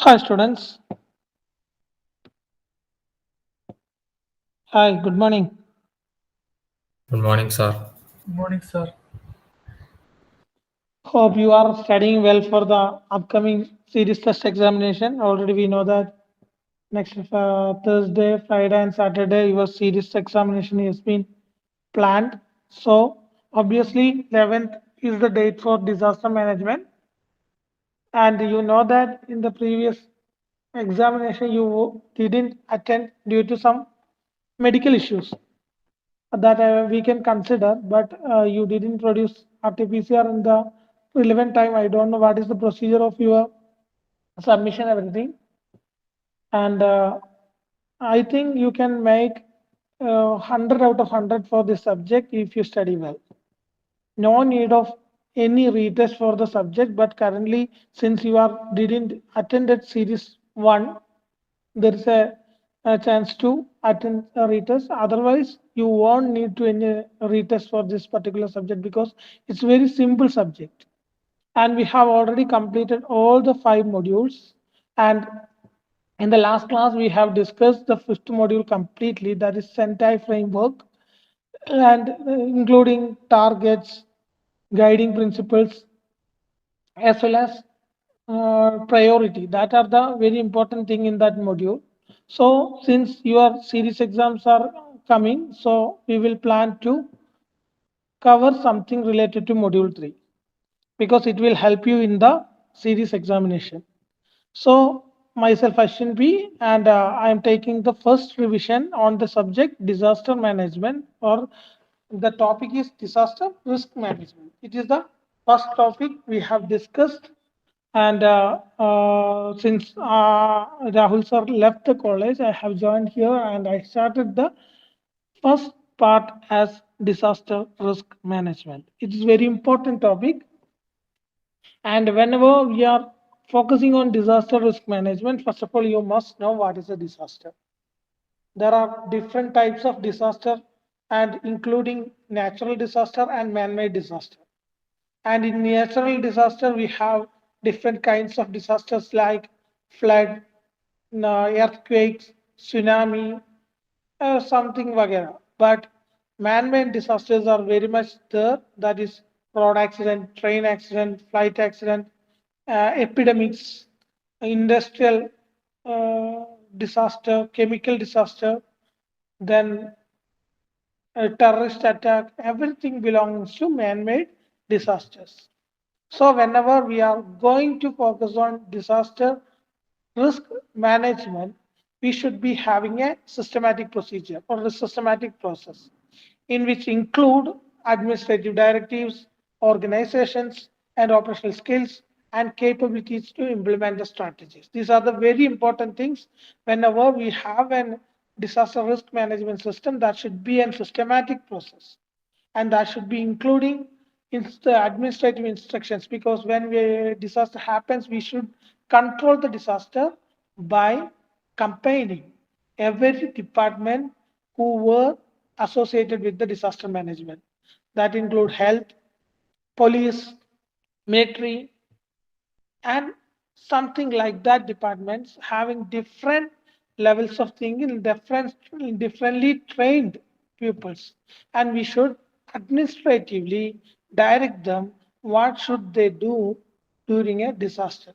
Hi students. Hi, good morning. Good morning, sir. Good morning, sir. Hope you are studying well for the upcoming series test examination. Already we know that next Thursday, Friday and Saturday your series examination has been planned. So obviously 11th is the date for disaster management, and you know that in the previous examination you didn't attend due to some medical issues that we can consider, but you didn't produce RT-PCR in the relevant time. I don't know what is the procedure of your submission, everything. And I think you can make 100 out of 100 for this subject if you study well. No need of any retest for the subject, but currently, since you are didn't attended series 1, there is a chance to attend a retest. Otherwise, you won't need to any retest for this particular subject because it's very simple subject. And we have already completed all the 5 modules. And in the last class, we have discussed the fifth module completely, that is Sentai framework, and including targets, guiding principles, as well as priority. That are the very important thing in that module. So since your series exams are coming, so we will plan to cover something related to module 3 because it will help you in the series examination. So myself Ashwin B, and I am taking the first revision on the subject disaster management, or the topic is disaster risk management. It is the first topic we have discussed. And since Rahul sir left the college, I have joined here and I started the first part as disaster risk management. It is very important topic, and whenever we are focusing on disaster risk management, first of all, you must know what is a disaster. There are different types of disaster, and including natural disaster and man-made disaster. And in natural disaster, we have different kinds of disasters like flood, earthquakes, tsunami, something vagera. But man-made disasters are very much there. That is road accident, train accident, flight accident, epidemics, industrial disaster, chemical disaster, then a terrorist attack. Everything belongs to man-made disasters. So whenever we are going to focus on disaster risk management, we should be having a systematic procedure or a systematic process in which include administrative directives, organizations, and operational skills and capabilities to implement the strategies. These are the very important things whenever we have an disaster risk management system. That should be a systematic process, and that should be including in the administrative instructions, because when a disaster happens, we should control the disaster by campaigning every department who were associated with the disaster management. That include health, police, military, and something like that departments having different levels of thinking, differently trained pupils, and we should administratively direct them what should they do during a disaster.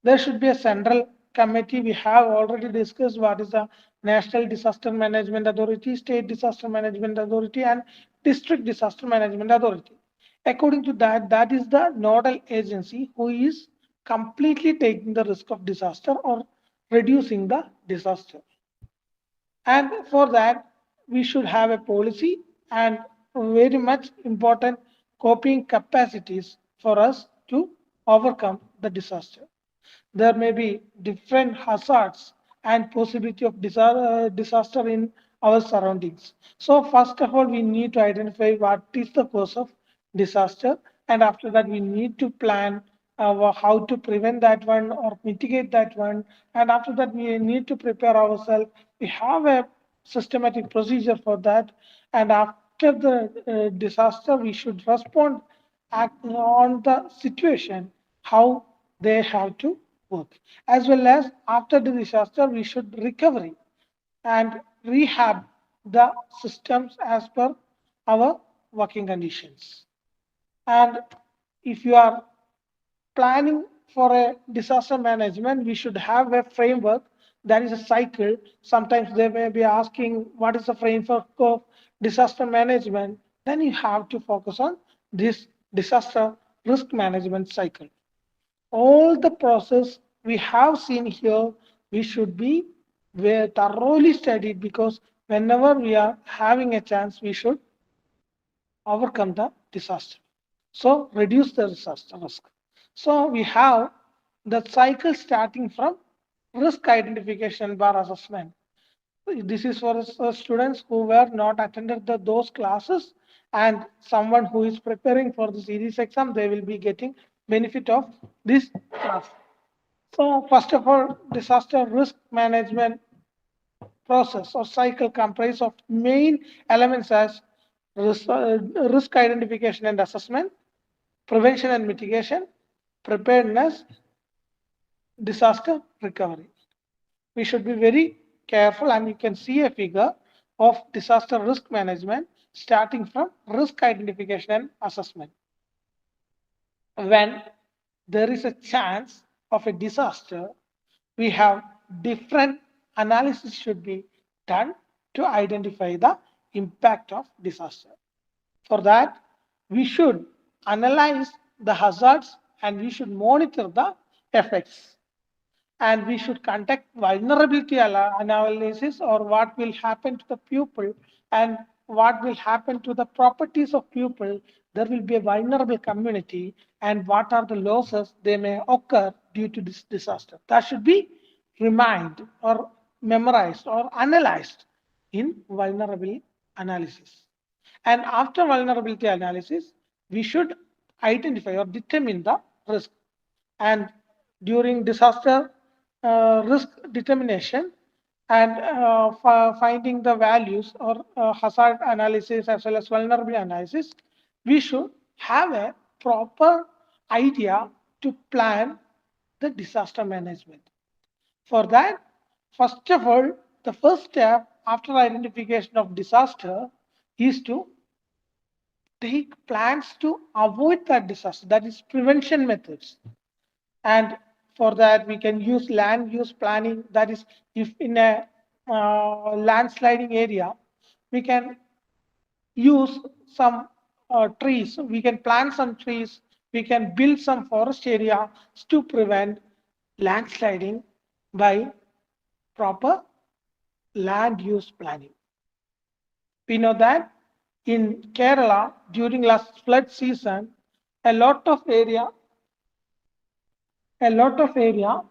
There should be a central committee. We have already discussed what is the National Disaster Management Authority, State Disaster Management Authority, and District Disaster Management Authority. According to that, that is the nodal agency who is completely taking the risk of disaster or reducing the disaster. And for that, we should have a policy and very much important coping capacities for us to overcome the disaster. There may be different hazards and possibility of disaster in our surroundings. So first of all, we need to identify what is the cause of disaster, and after that, we need to plan how to prevent that one or mitigate that one. And after that, we need to prepare ourselves. We have a systematic procedure for that. And after the disaster, we should respond act on the situation, how they have to work. As well as after the disaster, we should recovery and rehab the systems as per our working conditions. And if you are planning for a disaster management, we should have a framework that is a cycle. Sometimes they may be asking, what is the framework of disaster management? Then you have to focus on this disaster risk management cycle. All the process we have seen here, we should be very thoroughly studied, because whenever we are having a chance, we should overcome the disaster. So reduce the disaster risk. So we have the cycle starting from risk identification bar assessment. This is for students who were not attended those classes, and someone who is preparing for the series exam, they will be getting benefit of this class. So first of all, disaster risk management process or cycle comprise of main elements as risk identification and assessment, prevention and mitigation, preparedness, disaster recovery. We should be very careful, and you can see a figure of disaster risk management starting from risk identification and assessment. When there is a chance of a disaster, we have different analysis should be done to identify the impact of disaster. For that, we should analyze the hazards and we should monitor the effects. And we should conduct vulnerability analysis, or what will happen to the pupil and what will happen to the properties of pupil. There will be a vulnerable community, and what are the losses they may occur due to this disaster. That should be reminded or memorized or analyzed in vulnerability analysis. And after vulnerability analysis, we should identify or determine the risk. And during disaster risk determination and finding the values or hazard analysis as well as vulnerability analysis, we should have a proper idea to plan the disaster management. For that, first of all, the first step after identification of disaster is to take plans to avoid that disaster, that is prevention methods. And for that, we can use land use planning. That is, if in a landsliding area, we can use some trees. We can plant some trees. We can build some forest area to prevent landsliding by proper land use planning. We know that in Kerala during last flood season, a lot of area, a lot of area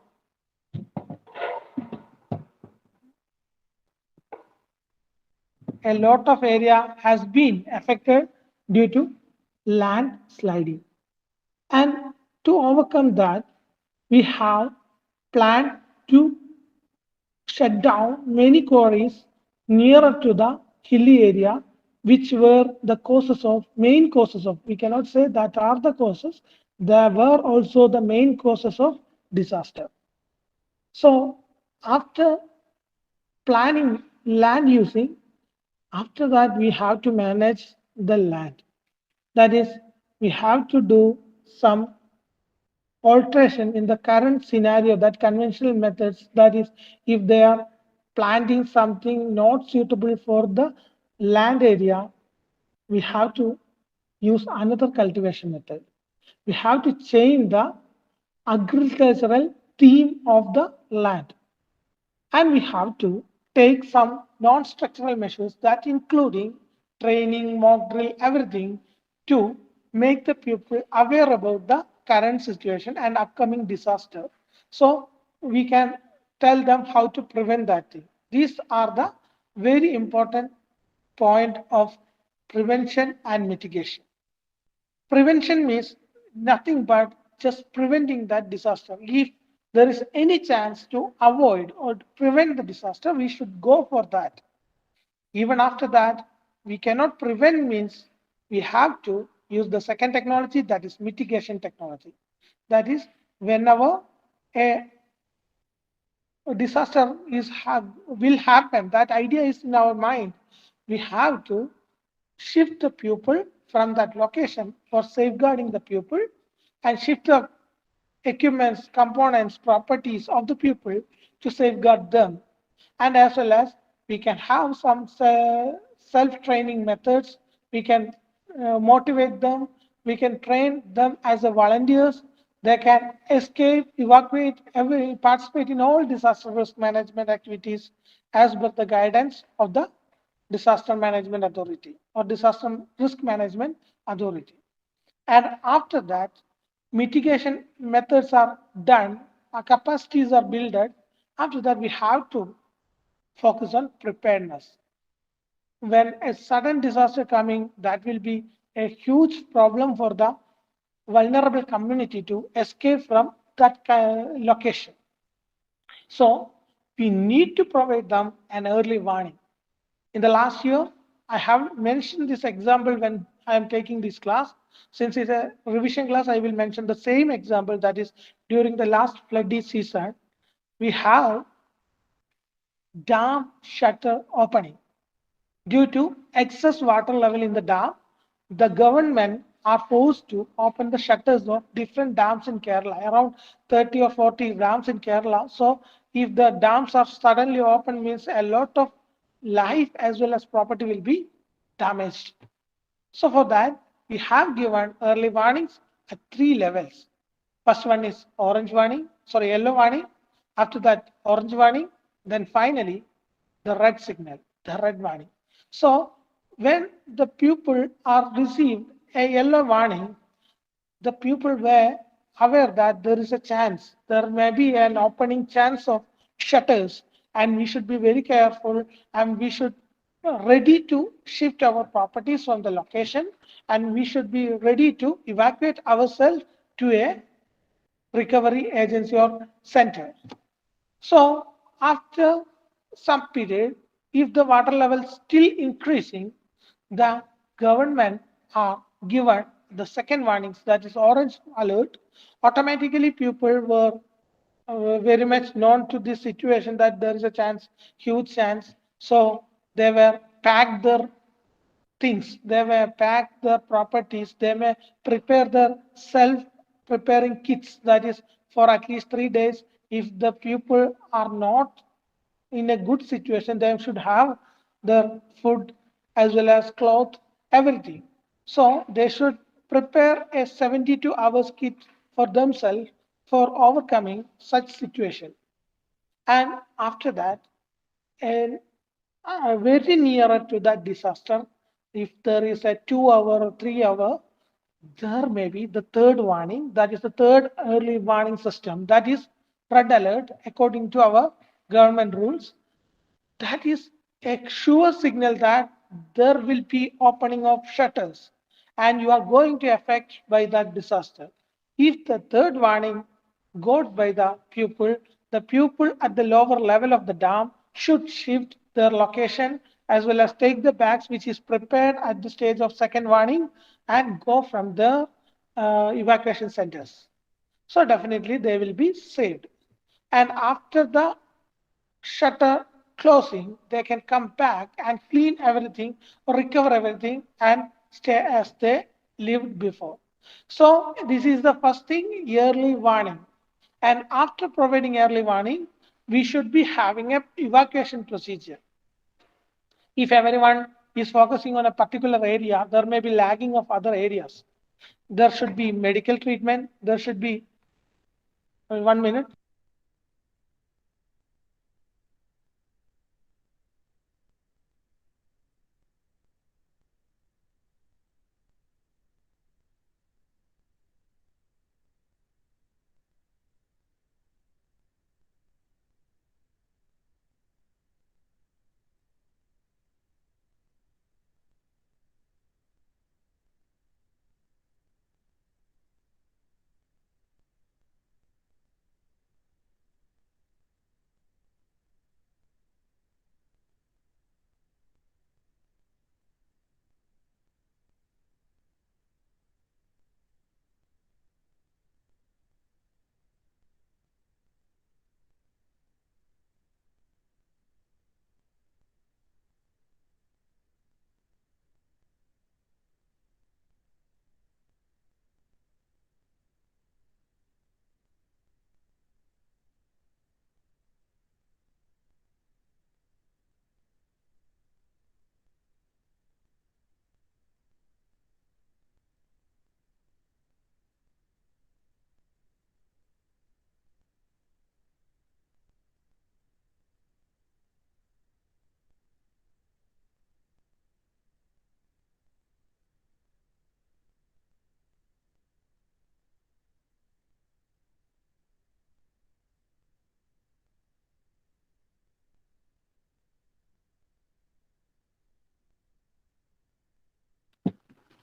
a lot of area has been affected due to land sliding. And to overcome that, we have planned to shut down many quarries nearer to the hilly area, which were the causes of main causes of, we cannot say that are the causes, there were also the main causes of disaster. So after planning land using, after that, we have to manage the land. That is, we have to do some alteration in the current scenario, that conventional methods, that is, if they are planting something not suitable for the land area, we have to use another cultivation method. We have to change the agricultural theme of the land. And we have to take some non-structural measures, that including training, mock drill, everything, to make the people aware about the current situation and upcoming disaster. So we can tell them how to prevent that thing. These are the very important point of prevention and mitigation. Prevention means nothing but just preventing that disaster. If there is any chance to avoid or to prevent the disaster, we should go for that. Even after that, we cannot prevent means we have to use the second technology, that is mitigation technology. That is, whenever a a disaster will happen. That idea is in our mind. We have to shift the pupil from that location for safeguarding the pupil and shift the equipments, components, properties of the pupil to safeguard them. And as well as we can have some self-training methods. We can motivate them. We can train them as a volunteers. They can escape, evacuate, participate in all disaster risk management activities as per the guidance of the Disaster Management Authority or Disaster Risk Management Authority. And after that, mitigation methods are done, our capacities are built. After that, we have to focus on preparedness. When a sudden disaster coming, that will be a huge problem for the vulnerable community to escape from that location. So we need to provide them an early warning. In the last year, I have mentioned this example when I am taking this class. Since it's a revision class, I will mention the same example, that is during the last flood season, we have dam shutter opening. Due to excess water level in the dam, the government are forced to open the shutters of different dams in Kerala, around 30 or 40 dams in Kerala. So if the dams are suddenly open, means a lot of life as well as property will be damaged. So for that, we have given early warnings at three levels. First one is orange warning, sorry, yellow warning. After that, orange warning. Then finally, the red signal, the red warning. So when the pupil are received a yellow warning, the people were aware that there is a chance, there may be an opening chance of shutters, and we should be very careful and we should ready to shift our properties from the location, and we should be ready to evacuate ourselves to a recovery agency or center. So after some period, if the water level is still increasing, the government are given the second warnings, that is orange alert. Automatically people were very much known to this situation that there is a chance, huge chance. So they were packed their things, they may pack their properties, they may prepare their self preparing kits, that is for at least 3 days. If the people are not in a good situation, they should have their food as well as cloth, everything. So they should prepare a 72 hours kit for themselves for overcoming such situation. And after that, and very nearer to that disaster, if there is a 2 hour or 3 hour, there may be the third warning, that is the third early warning system, that is red alert according to our government rules. That is a sure signal that there will be opening of shutters and you are going to affect by that disaster. If the third warning got by the pupil at the lower level of the dam should shift their location as well as take the bags which is prepared at the stage of second warning and go from the evacuation centers. So definitely they will be saved. And after the shutter closing, they can come back and clean everything, recover everything, and stay as they lived before. So this is the first thing, early warning. And after providing early warning, we should be having a evacuation procedure. If everyone is focusing on a particular area, there may be lagging of other areas. There should be medical treatment. There should be 1 minute.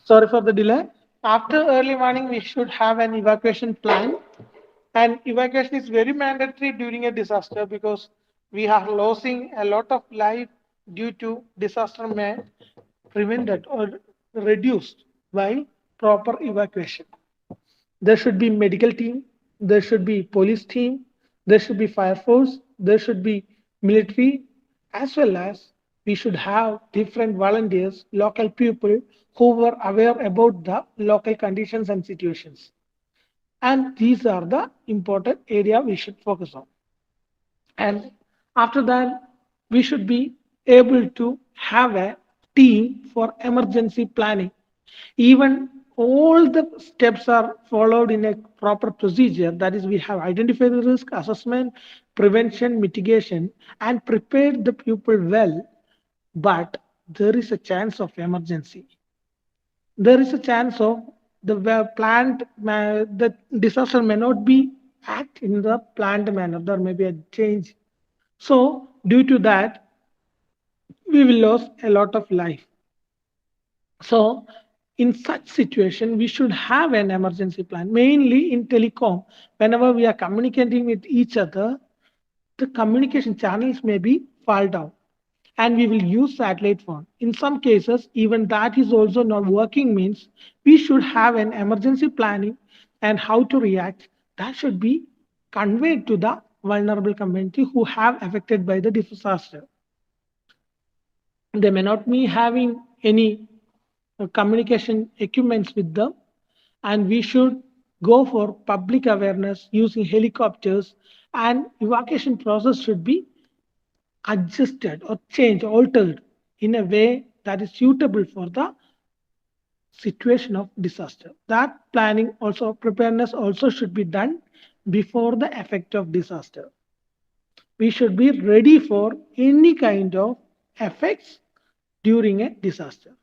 Sorry for the delay. After early morning, we should have an evacuation plan. And evacuation is very mandatory during a disaster because we are losing a lot of life due to disaster may prevented or reduced by proper evacuation. There should be medical team, there should be police team, there should be fire force, there should be military, as well as we should have different volunteers, local people who were aware about the local conditions and situations. And these are the important area we should focus on. And after that, we should be able to have a team for emergency planning. Even all the steps are followed in a proper procedure. That is, we have identified the risk assessment, prevention, mitigation, and prepared the pupil well. But there is a chance of emergency. There is a chance of the disaster may not be act in the planned manner. There may be a change. So due to that, we will lose a lot of life. So in such situation, we should have an emergency plan. Mainly in telecom, whenever we are communicating with each other, the communication channels may be fall down, and we will use satellite phone. In some cases, even that is also not working. Means we should have an emergency planning and how to react. That should be conveyed to the vulnerable community who have affected by the disaster. They may not be having any communication equipments with them, and we should go for public awareness using helicopters, and evacuation process should be adjusted or changed, altered in a way that is suitable for the situation of disaster. That planning also, preparedness also should be done before the effect of disaster. We should be ready for any kind of effects during a disaster.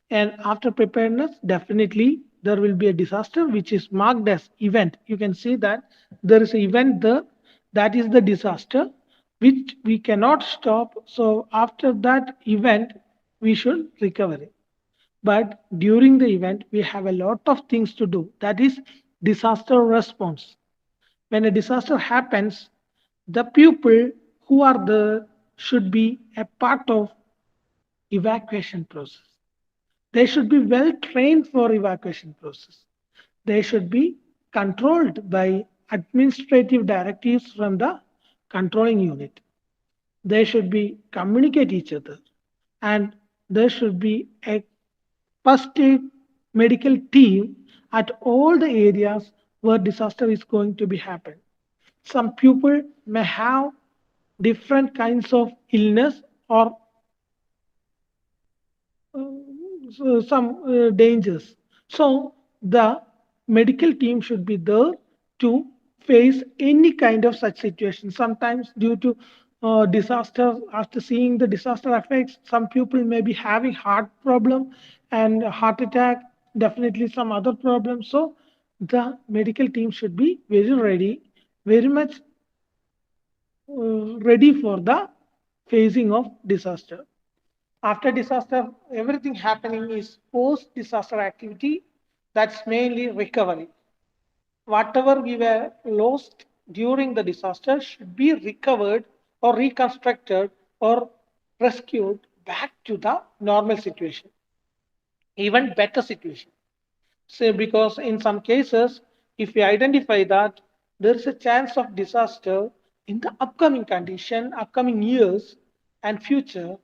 And after preparedness, definitely there will be a disaster which is marked as event. You can see that there is an event there, that is the disaster which we cannot stop. So after that event, we should recover it. But during the event, we have a lot of things to do. That is disaster response. When a disaster happens, the people who are there should be a part of evacuation process. They should be well trained for evacuation process. They should be controlled by administrative directives from the controlling unit. They should be communicate each other, and there should be a first aid medical team at all the areas where disaster is going to be happen. Some people may have different kinds of illness or some dangers. So the medical team should be there to face any kind of such situation. Sometimes due to disaster, after seeing the disaster effects, some people may be having heart problem and heart attack, definitely some other problems. So the medical team should be very ready, very much ready for the facing of disaster. After disaster, everything happening is post disaster activity. That's mainly recovery. Whatever we were lost during the disaster should be recovered or reconstructed or rescued back to the normal situation, even better situation. So, because in some cases, if we identify that there is a chance of disaster in the upcoming condition, upcoming years, and future,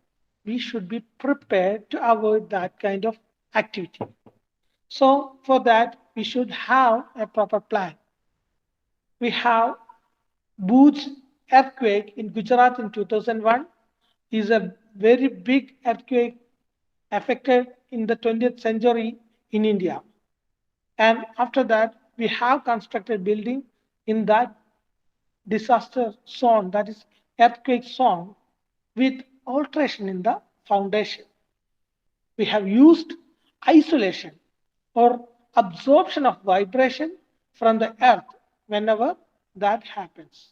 we should be prepared to avoid that kind of activity. So, for that, we should have a proper plan. We have Bhuj earthquake in Gujarat in 2001 is a very big earthquake affected in the 20th century in India. And after that, we have constructed building in that disaster zone, that is earthquake zone, with alteration in the foundation. We have used isolation or absorption of vibration from the earth whenever that happens.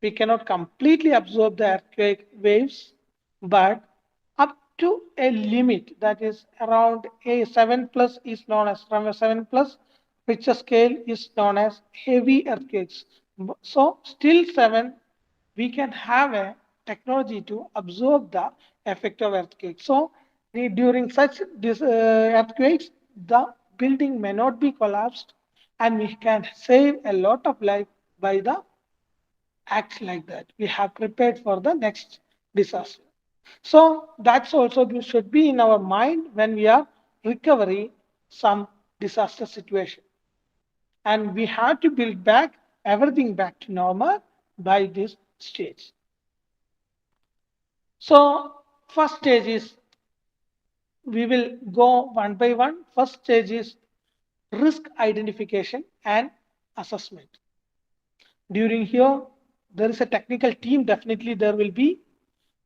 We cannot completely absorb the earthquake waves, but up to a limit that is around a 7 plus is known as from a 7 plus Richter scale is known as heavy earthquakes. So still 7 we can have a technology to absorb the effect of earthquake. So during such earthquakes, the building may not be collapsed, and we can save a lot of life by the acts like that. We have prepared for the next disaster. So that's also should be in our mind when we are recovering some disaster situation, and we have to build back everything back to normal by this stage. So first stage is we will go one by one. First stage is risk identification and assessment. During here, there is a technical team. Definitely, there will be.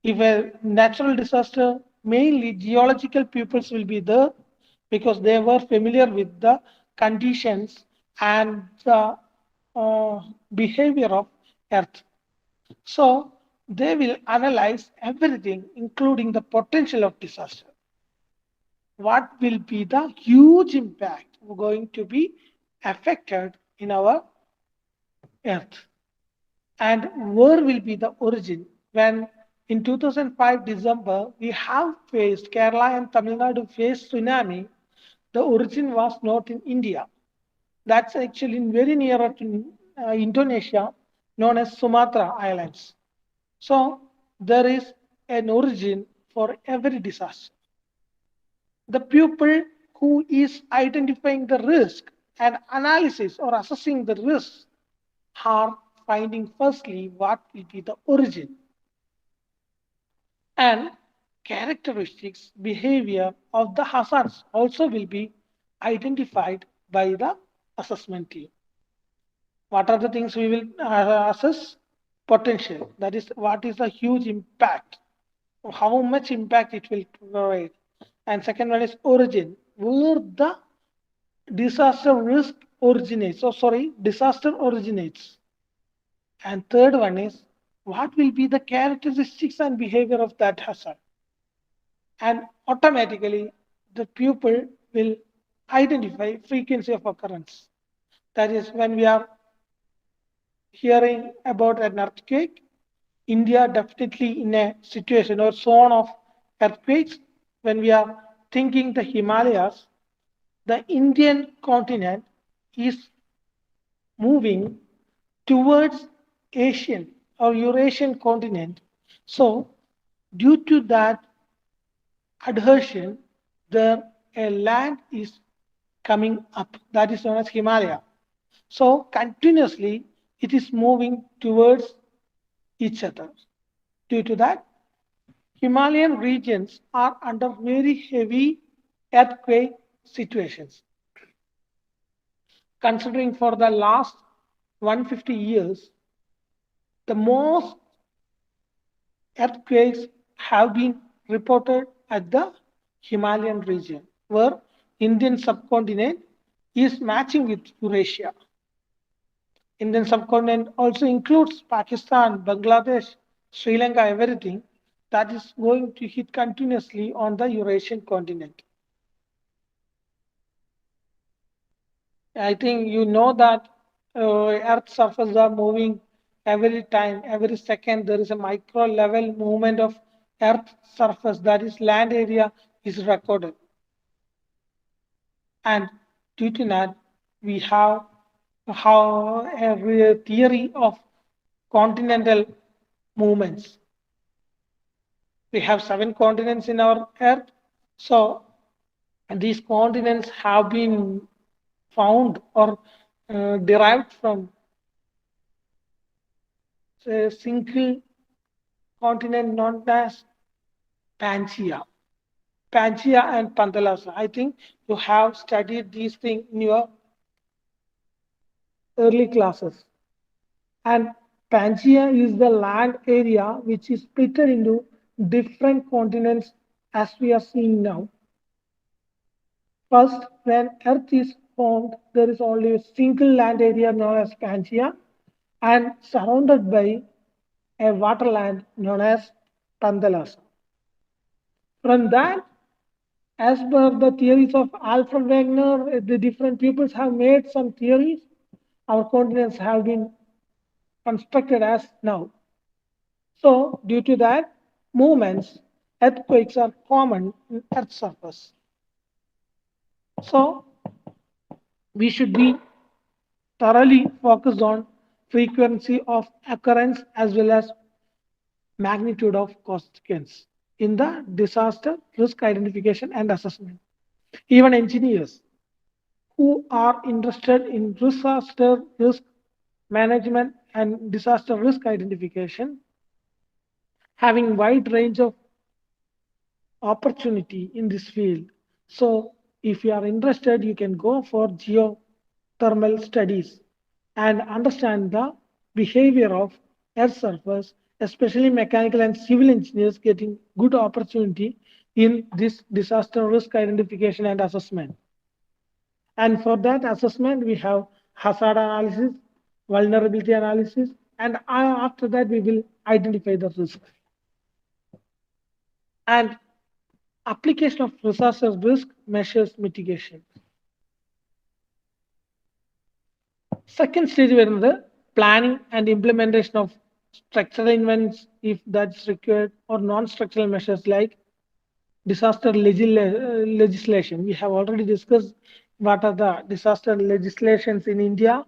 If a natural disaster, mainly geological pupils will be there because they were familiar with the conditions and the behavior of Earth. So they will analyze everything, including the potential of disaster. What will be the huge impact going to be affected in our Earth? And where will be the origin? When in 2005 December we have faced Kerala and Tamil Nadu faced tsunami, the origin was not in India. That's actually very nearer to Indonesia, known as Sumatra Islands. So there is an origin for every disaster. The pupil who is identifying the risk and analysis or assessing the risk are finding firstly what will be the origin and characteristics behavior of the hazards also will be identified by the assessment team. What are the things we will assess? Potential, that is what is the huge impact, how much impact it will provide. And second one is origin, where the disaster risk originates, oh sorry, disaster originates. And third one is what will be the characteristics and behavior of that hazard. And automatically the pupil will identify frequency of occurrence. That is when we are hearing about an earthquake, India definitely in a situation or zone of earthquakes. When we are thinking the Himalayas, the Indian continent is moving towards Asian or Eurasian continent. So due to that adhesion, there a land is coming up that is known as Himalaya. So continuously it is moving towards each other. Due to that, Himalayan regions are under very heavy earthquake situations. Considering for the last 150 years, the most earthquakes have been reported at the Himalayan region, where Indian subcontinent is matching with Eurasia. Indian subcontinent also includes Pakistan, Bangladesh, Sri Lanka, everything that is going to hit continuously on the Eurasian continent. I think you know that Earth surface are moving every time, every second. There is a micro level movement of Earth surface, that is land area, is recorded. And due to that, we have how a theory of continental movements. We have 7 continents in our Earth. So these continents have been found or derived from a single continent known as Pangaea. Pangaea and Pantalasa. I think you have studied these things in your early classes. And Pangaea is the land area which is split into different continents as we are seeing now. First, when Earth is formed, there is only a single land area known as Pangaea and surrounded by a waterland known as Pandalasa. From that, as per the theories of Alfred Wegener, the different peoples have made some theories. Our continents have been constructed as now. So, due to that, movements, earthquakes are common in Earth's surface. So, we should be thoroughly focused on frequency of occurrence as well as magnitude of consequence in the disaster risk identification and assessment. Even engineers who are interested in disaster risk management and disaster risk identification, having wide range of opportunity in this field. So if you are interested, you can go for geothermal studies and understand the behavior of earth surface, especially mechanical and civil engineers getting good opportunity in this disaster risk identification and assessment. And for that assessment, we have hazard analysis, vulnerability analysis, and after that, we will identify the risk. And application of disaster risk measures mitigation. Second stage വരുന്നത് planning and implementation of structural events if that's required or non-structural measures like disaster legislation. We have already discussed what are the disaster legislations in India,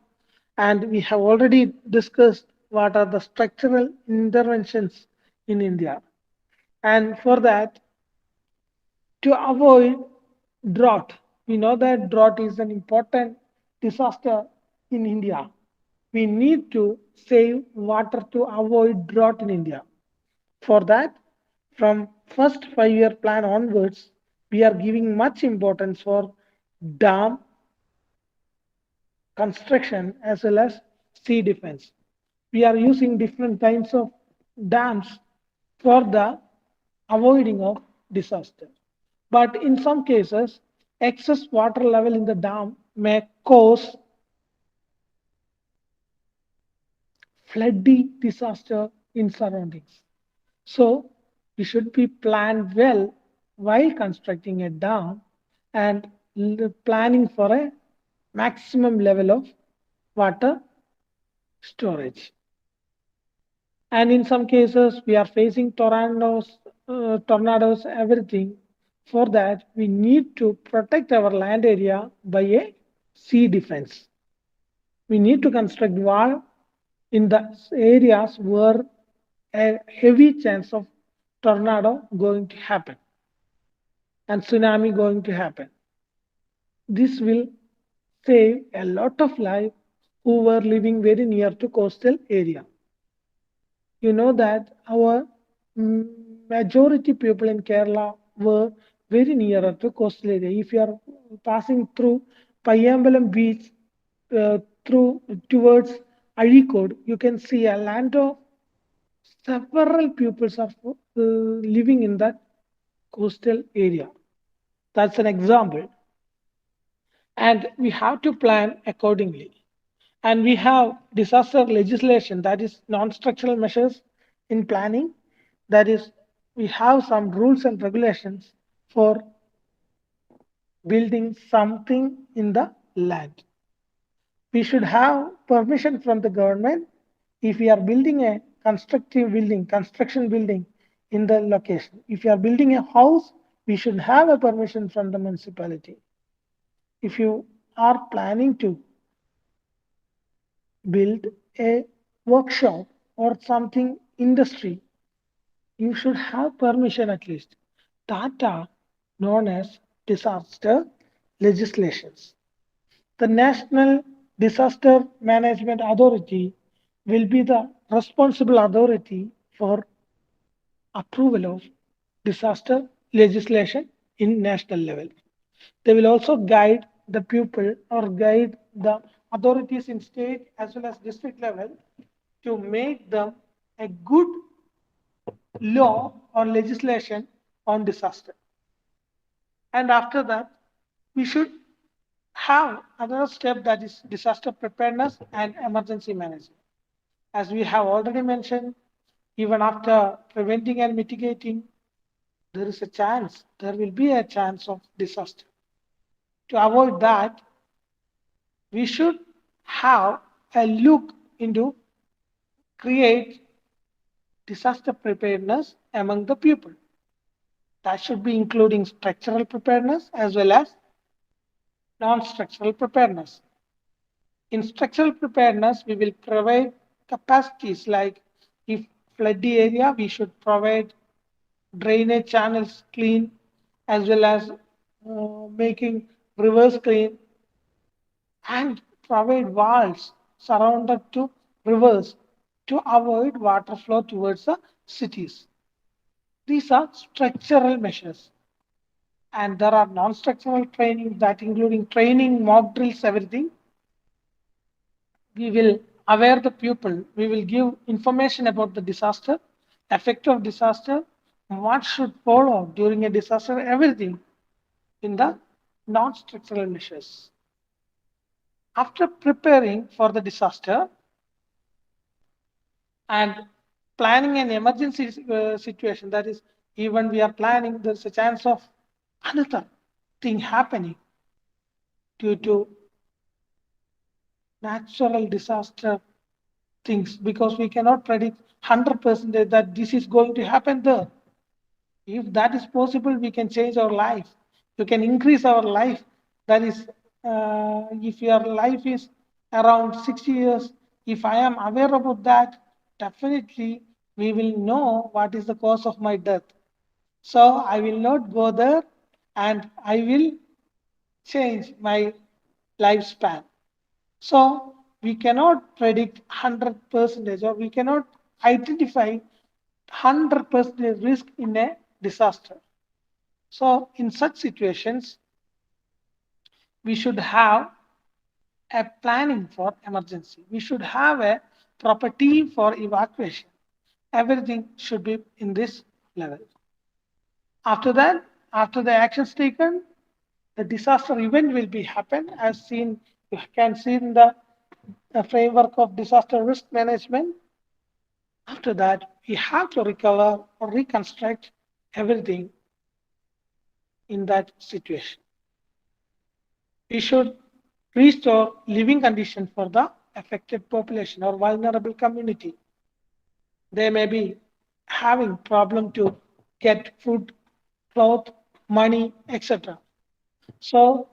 and we have already discussed what are the structural interventions in India. And for that, to avoid drought, we know that drought is an important disaster in India. We need to save water to avoid drought in India. For that, from first 5-year plan onwards, we are giving much importance for dam construction as well as sea defense. We are using different kinds of dams for the avoiding of disaster. But in some cases, excess water level in the dam may cause flooding disaster in surroundings. So we should be planned well while constructing a dam and planning for a maximum level of water storage. And in some cases, we are facing tornadoes, everything. For that, we need to protect our land area by a sea defense. We need to construct wall in the areas where a heavy chance of tornado going to happen and tsunami going to happen. This will save a lot of life who were living very near to coastal area. You know that our majority people in Kerala were very near to coastal area. If you are passing through Payambalam beach through towards Areekode, you can see a land of several pupils are living in that coastal area. That's an example. And we have to plan accordingly. And we have disaster legislation, that is non-structural measures in planning. That is, we have some rules and regulations for building something in the land. We should have permission from the government if we are building a construction building in the location. If you are building a house, we should have a permission from the municipality. If you are planning to build a workshop or something industry, you should have permission at least. That are known as disaster legislations. The National Disaster Management Authority will be the responsible authority for approval of disaster legislation in national level. They will also guide the pupil or guide the authorities in state as well as district level to make them a good law or legislation on disaster. And after that, we should have another step, that is disaster preparedness and emergency management. As we have already mentioned, even after preventing and mitigating, there is a chance, there will be a chance of disaster. To avoid that, we should have a look into create disaster preparedness among the people. That should be including structural preparedness as well as non-structural preparedness. In structural preparedness, we will provide capacities like if floody area, we should provide drainage channels clean as well as making rivers clean and provide walls surrounded to rivers to avoid water flow towards the cities. These are structural measures. And there are non-structural training that including training, mock drills, everything. We will aware the people. We will give information about the disaster, effect of disaster, what should follow during a disaster, everything in the non-structural measures. After preparing for the disaster and planning an emergency situation, that is, even we are planning, there's a chance of another thing happening due to natural disaster things because we cannot predict 100% that this is going to happen there. If that is possible, we can change our life. We can increase our life. That is, if your life is around 60 years, if I am aware about that, definitely we will know what is the cause of my death. So I will not go there and I will change my lifespan. So we cannot predict 100% or we cannot identify 100% risk in a disaster. So in such situations, we should have a planning for emergency. We should have a proper team for evacuation. Everything should be in this level. After that, after the actions taken, the disaster event will be happen as seen, you can see in the framework of disaster risk management. After that, we have to recover or reconstruct everything in that situation. We should restore living conditions for the affected population or vulnerable community. They may be having problem to get food, cloth, money, etc. So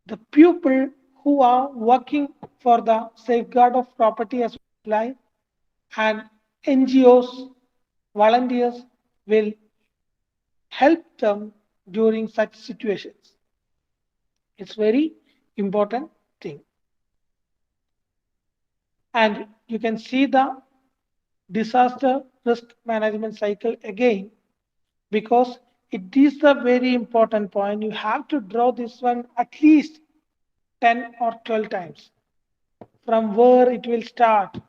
the people who are working for the safeguard of property as life and NGOs, volunteers will help them during such situations. It's very important thing. And you can see the disaster risk management cycle again because it is the very important point. You have to draw this one at least 10 or 12 times from where it will start.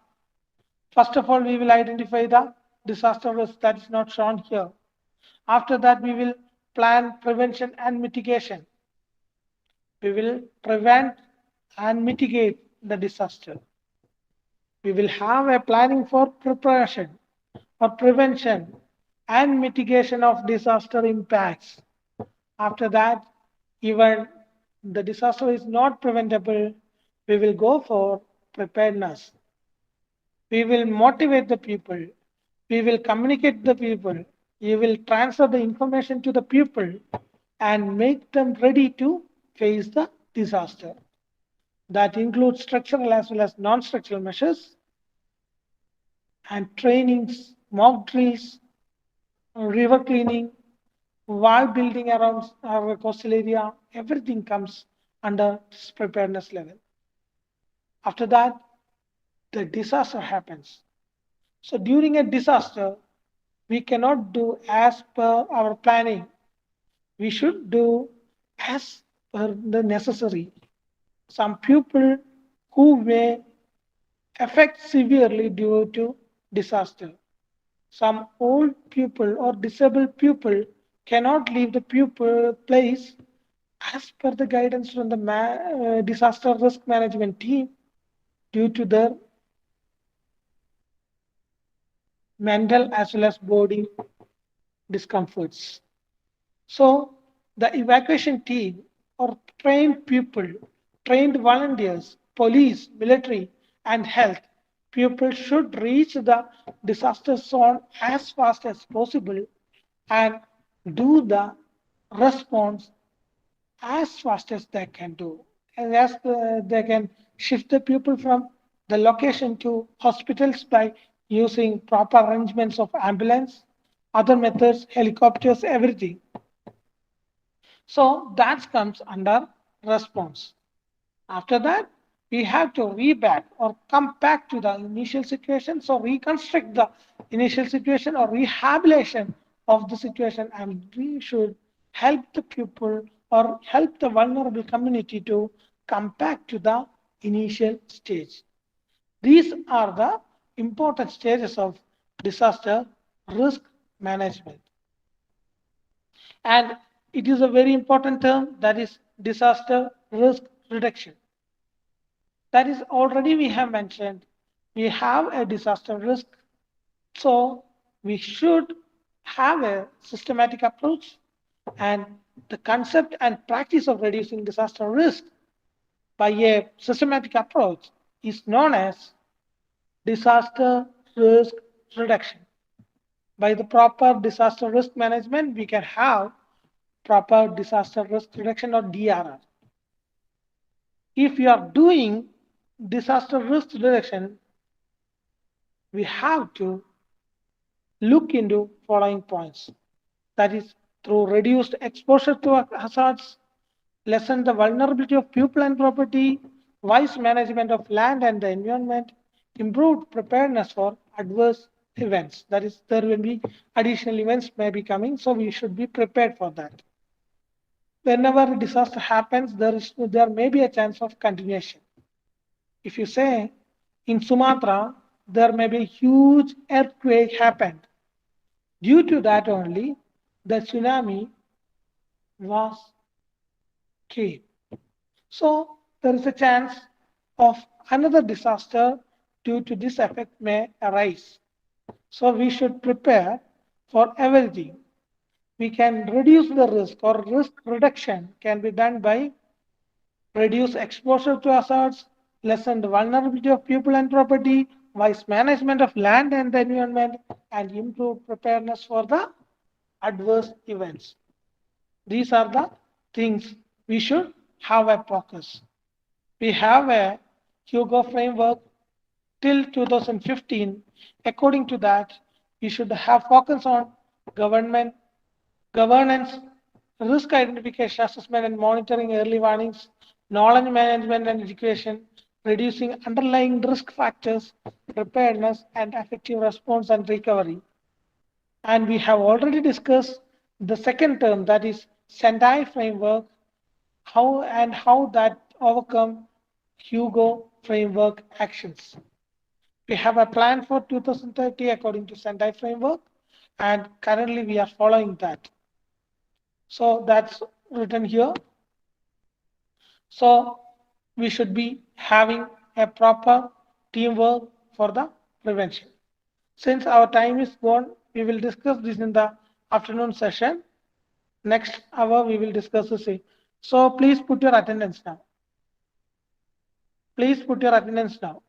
First of all, we will identify the disaster risk that is not shown here. After that, we will plan prevention and mitigation. We will prevent and mitigate the disaster. We will have a planning for preparation or prevention and mitigation of disaster impacts. After that, even the disaster is not preventable, we will go for preparedness. We will motivate the people. We will communicate the people. We will transfer the information to the people and make them ready to face the disaster. That includes structural as well as non-structural measures and trainings, mock drills, river cleaning, wall building around our coastal area, everything comes under this preparedness level. After that, the disaster happens. So during a disaster, we cannot do as per our planning. We should do as per the necessary. Some people who may affect severely due to disaster. Some old people or disabled people cannot leave the pupil place as per the guidance from the disaster risk management team due to their mental as well as body discomforts. So the evacuation team or trained people, trained volunteers, police, military, and health people should reach the disaster zone as fast as possible and do the response as fast as they can do. And as they can shift the people from the location to hospitals by using proper arrangements of ambulance, other methods, helicopters, everything. So that comes under response. After that, we have to reback or come back to the initial situation. So reconstruct the initial situation or rehabilitation of the situation, and we should help the people or help the vulnerable community to come back to the initial stage. These are the important stages of disaster risk management. And it is a very important term, that is disaster risk reduction. That is already we have mentioned. We have a disaster risk, so we should have a systematic approach, and the concept and practice of reducing disaster risk by a systematic approach is known as disaster risk reduction. By the proper disaster risk management, we can have proper disaster risk reduction or DRR. If you are doing disaster risk reduction, we have to look into following points. That is, through reduced exposure to hazards, lessen the vulnerability of people and property, wise management of land and the environment, improved preparedness for adverse events. That is, there will be additional events may be coming, so we should be prepared for that. Whenever a disaster happens, there may be a chance of continuation. If you say in Sumatra, there may be a huge earthquake happened. Due to that only, the tsunami was came. So there is a chance of another disaster due to this effect may arise. So we should prepare for everything. We can reduce the risk, or risk reduction can be done by reduce exposure to hazards, lessen the vulnerability of people and property, wise management of land and the environment, and improve preparedness for the adverse events. These are the things we should have a focus. We have a Hugo framework till 2015. According to that, we should have focus on government, governance, risk identification, assessment and monitoring, early warnings, knowledge management and education, reducing underlying risk factors, preparedness and effective response and recovery. And we have already discussed the second term, that is Sendai framework, how that overcome Hugo framework actions. We have a plan for 2030 according to Sendai framework, and currently we are following that. So that's written here. So we should be having a proper teamwork for the prevention. Since our time is gone, we will discuss this in the afternoon session. Next hour, we will discuss the same. So please put your attendance now. Please put your attendance now.